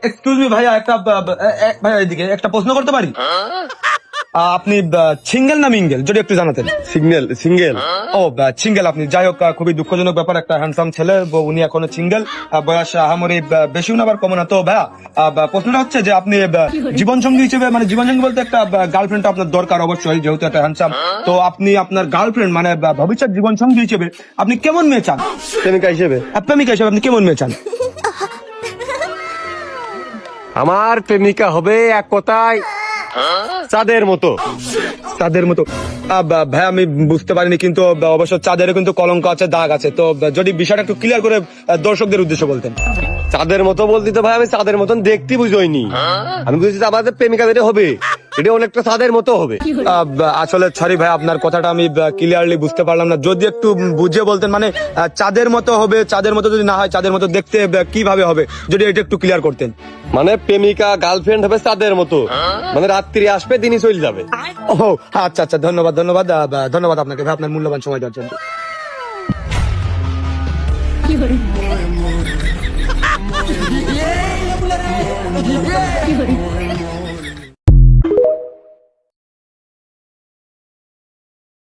Excuse me ভাইয়া, ভাইয়া এদিকে একটা প্রশ্ন করতে পারি? আপনি সিঙ্গেল না মিঙ্গেল, যদি একটু জানাতেন। Signal single. ও সিঙ্গেল আপনি, যাই হোক খুবই দুঃখজনক ব্যাপার, একটা হ্যান্ডসাম ছেলে, উনি এখনো সিঙ্গেল, বয়স আহামরি বেশিও না আবার কমও না। তো ভাইয়া প্রশ্নটা হচ্ছে যে আপনি জীবন সঙ্গী হিসেবে, মানে জীবন সঙ্গী বলতে একটা গার্লফ্রেন্ড আপনার দরকার অবশ্যই, যেহেতু একটা হ্যান্ডসাম। তো আপনি আপনার গার্লফ্রেন্ড মানে ভবিষ্যৎ জীবন সঙ্গী হিসেবে আপনি কেমন মেয়ে চান? প্রেমিকা হিসেবে? প্রেমিকা হিসেবে আপনি কেমন মেয়ে চান? আমার প্রেমিকা হবে এক কথায় চাঁদের মতো। তাদের মতো? ভাই আমি বুঝতে পারিনি, কিন্তু অবশ্য চাঁদেরও কিন্তু কলঙ্ক আছে, দাগ আছে। তো যদি বিষয়টা একটু ক্লিয়ার করে দর্শকদের উদ্দেশ্যে বলতেন। চাঁদের মতো বলতে তো ভাই আমি চাঁদের মতন দেখতে বুঝইনি, আমি বুঝছি আমাদের প্রেমিকা যেটা হবে এটা অনেকটা চাঁদের মতো হবে। আসলে সরি ভাই, আপনার কথাটা আমি ক্লিয়ারলি বুঝতে পারলাম না, যদি একটু বুঝিয়ে বলতেন। মানে চাঁদের মতো হবে, চাঁদের মতো যদি না হয় চাঁদের মতো দেখতে কিভাবে হবে, যদি এটা একটু ক্লিয়ার করতেন। মানে প্রেমিকা গার্লফ্রেন্ড হবে চাঁদের মতো, মানে রাত্রি আসবে দিনই চলে যাবে। ও আচ্ছা আচ্ছা, ধন্যবাদ ধন্যবাদ ধন্যবাদ আপনাকে ভাই, আপনার মূল্যবান সময় দেওয়ার জন্য। কি